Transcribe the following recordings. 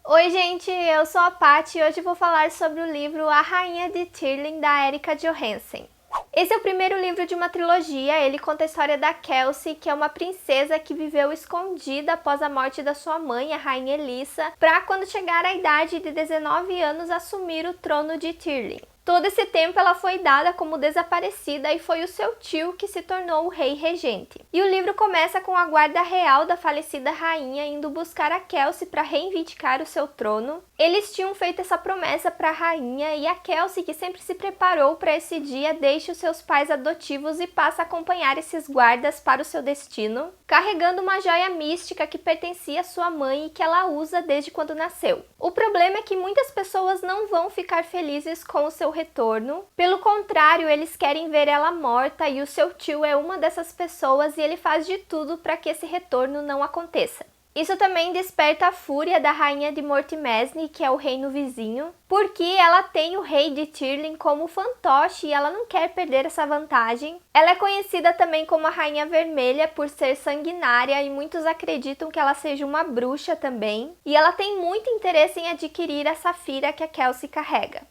Oi gente, eu sou a Paty e hoje vou falar sobre o livro A Rainha de Tirling, da Erika Johansen. Esse é o primeiro livro de uma trilogia. Ele conta a história da Kelsey, que é uma princesa que viveu escondida após a morte da sua mãe, a Rainha Elissa, para quando chegar à idade de 19 anos assumir o trono de Tirling. Todo esse tempo ela foi dada como desaparecida e foi o seu tio que se tornou o rei regente. E o livro começa com a guarda real da falecida rainha indo buscar a Kelsey para reivindicar o seu trono. Eles tinham feito essa promessa para a rainha e a Kelsey, que sempre se preparou para esse dia, deixa os seus pais adotivos e passa a acompanhar esses guardas para o seu destino, carregando uma joia mística que pertencia à sua mãe e que ela usa desde quando nasceu. O problema é que muitas pessoas não vão ficar felizes com o seu retorno. Pelo contrário, eles querem ver ela morta e o seu tio é uma dessas pessoas e ele faz de tudo para que esse retorno não aconteça. Isso também desperta a fúria da rainha de Mortimesne, que é o reino vizinho, porque ela tem o rei de Tirling como fantoche e ela não quer perder essa vantagem. Ela é conhecida também como a Rainha Vermelha por ser sanguinária e muitos acreditam que ela seja uma bruxa também. E ela tem muito interesse em adquirir a safira que a Kelsey carrega.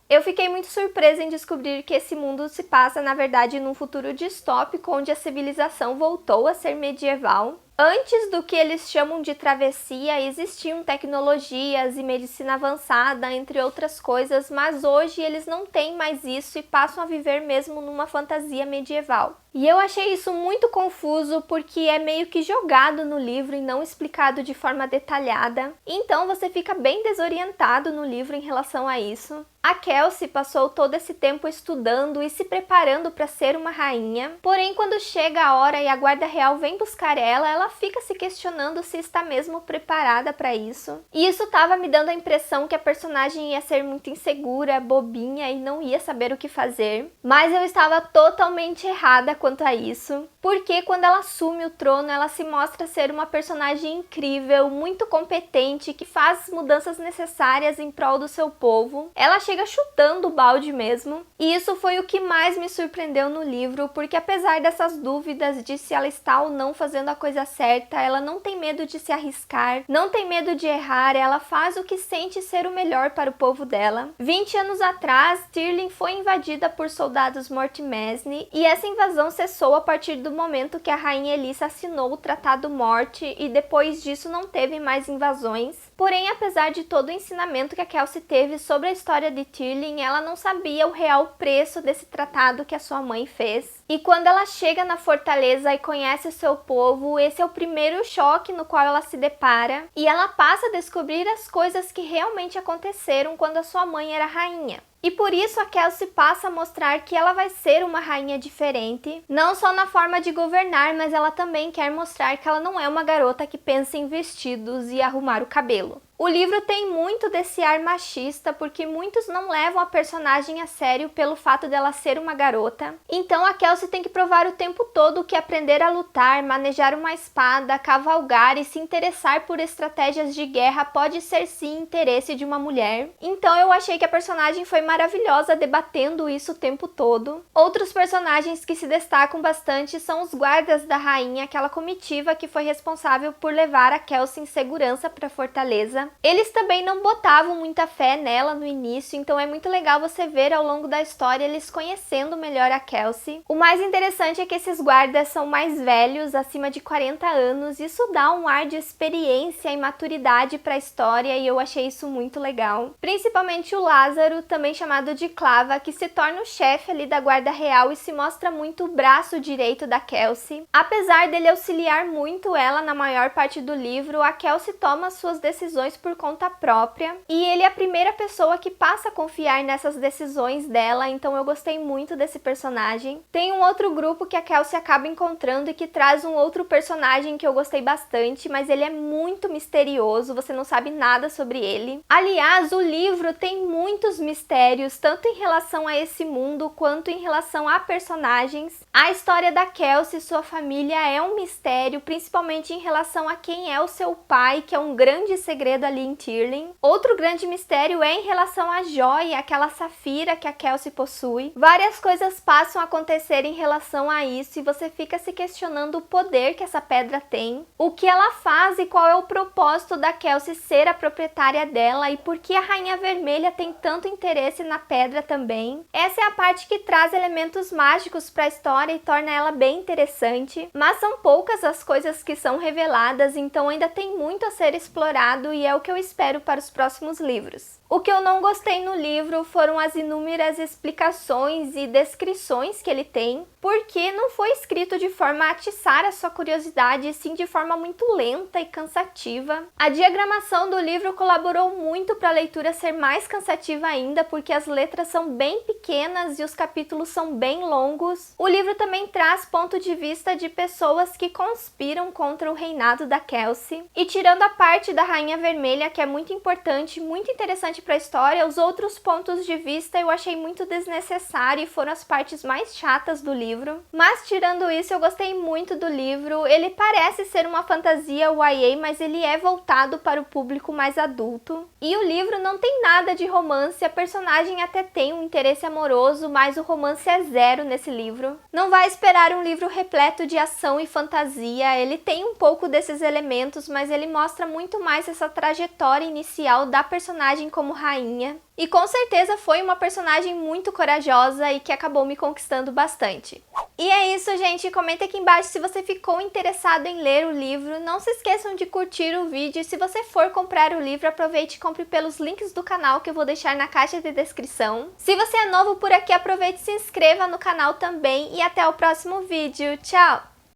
Eu fiquei muito surpresa em descobrir que esse mundo se passa, na verdade, num futuro distópico onde a civilização voltou a ser medieval. Antes do que eles chamam de travessia, existiam tecnologias e medicina avançada, entre outras coisas, mas hoje eles não têm mais isso e passam a viver mesmo numa fantasia medieval. E eu achei isso muito confuso porque é meio que jogado no livro e não explicado de forma detalhada. Então você fica bem desorientado no livro em relação a isso. A Kelsey passou todo esse tempo estudando e se preparando para ser uma rainha, porém quando chega a hora e a guarda real vem buscar ela fica se questionando se está mesmo preparada para isso. E isso estava me dando a impressão que a personagem ia ser muito insegura, bobinha e não ia saber o que fazer. Mas eu estava totalmente errada quanto a isso, porque quando ela assume o trono, ela se mostra ser uma personagem incrível, muito competente, que faz mudanças necessárias em prol do seu povo. Ela chega chutando o balde mesmo, e isso foi o que mais me surpreendeu no livro, porque apesar dessas dúvidas de se ela está ou não fazendo a coisa certa, ela não tem medo de se arriscar, não tem medo de errar, ela faz o que sente ser o melhor para o povo dela. 20 anos atrás, Tirling foi invadida por soldados Mortimesne, e essa invasão cessou a partir do momento que a Rainha Elissa assinou o Tratado Morte e depois disso não teve mais invasões. Porém, apesar de todo o ensinamento que a Kelsey teve sobre a história de Tirling, ela não sabia o real preço desse tratado que a sua mãe fez. E quando ela chega na fortaleza e conhece o seu povo, esse é o primeiro choque no qual ela se depara e ela passa a descobrir as coisas que realmente aconteceram quando a sua mãe era rainha. E por isso a Kelsey passa a mostrar que ela vai ser uma rainha diferente, não só na forma de governar, mas ela também quer mostrar que ela não é uma garota que pensa em vestidos e arrumar o cabelo. O livro tem muito desse ar machista, porque muitos não levam a personagem a sério pelo fato dela ser uma garota. Então a Kelsey tem que provar o tempo todo que aprender a lutar, manejar uma espada, cavalgar e se interessar por estratégias de guerra pode ser sim interesse de uma mulher. Então eu achei que a personagem foi maravilhosa debatendo isso o tempo todo. Outros personagens que se destacam bastante são os guardas da rainha, aquela comitiva que foi responsável por levar a Kelsey em segurança para a fortaleza. Eles também não botavam muita fé nela no início, então é muito legal você ver ao longo da história eles conhecendo melhor a Kelsey. O mais interessante é que esses guardas são mais velhos, acima de 40 anos, isso dá um ar de experiência e maturidade para a história e eu achei isso muito legal. Principalmente o Lázaro, também chamado de Clava, que se torna o chefe ali da guarda real e se mostra muito o braço direito da Kelsey. Apesar dele auxiliar muito ela na maior parte do livro, a Kelsey toma suas decisões por conta própria e ele é a primeira pessoa que passa a confiar nessas decisões dela, então eu gostei muito desse personagem. Tem um outro grupo que a Kelsey acaba encontrando e que traz um outro personagem que eu gostei bastante, mas ele é muito misterioso, você não sabe nada sobre ele. Aliás, o livro tem muitos mistérios, tanto em relação a esse mundo quanto em relação a personagens. A história da Kelsey e sua família é um mistério, principalmente em relação a quem é o seu pai, que é um grande segredo segredo ali em Tirling. Outro grande mistério é em relação à joia, aquela safira que a Kelsey possui. Várias coisas passam a acontecer em relação a isso e você fica se questionando o poder que essa pedra tem, o que ela faz e qual é o propósito da Kelsey ser a proprietária dela e por que a Rainha Vermelha tem tanto interesse na pedra também. Essa é a parte que traz elementos mágicos para a história e torna ela bem interessante, mas são poucas as coisas que são reveladas, então ainda tem muito a ser explorado e é o que eu espero para os próximos livros. O que eu não gostei no livro foram as inúmeras explicações e descrições que ele tem, porque não foi escrito de forma a atiçar a sua curiosidade, e sim de forma muito lenta e cansativa. A diagramação do livro colaborou muito para a leitura ser mais cansativa ainda, porque as letras são bem pequenas e os capítulos são bem longos. O livro também traz ponto de vista de pessoas que conspiram contra o reinado da Kelsey. E tirando a parte da Rainha Vermelha, que é muito importante, muito interessante para a história, os outros pontos de vista eu achei muito desnecessário e foram as partes mais chatas do livro. Mas tirando isso, eu gostei muito do livro. Ele parece ser uma fantasia YA, mas ele é voltado para o público mais adulto. E o livro não tem nada de romance, a personagem até tem um interesse amoroso, mas o romance é zero nesse livro. Não vai esperar um livro repleto de ação e fantasia, ele tem um pouco desses elementos, mas ele mostra muito mais essa trajetória inicial da personagem como rainha. E com certeza foi uma personagem muito corajosa e que acabou me conquistando bastante. E é isso, gente. Comenta aqui embaixo se você ficou interessado em ler o livro. Não se esqueçam de curtir o vídeo e se você for comprar o livro, aproveite e compre pelos links do canal que eu vou deixar na caixa de descrição. Se você é novo por aqui, aproveite e se inscreva no canal também e até o próximo vídeo. Tchau!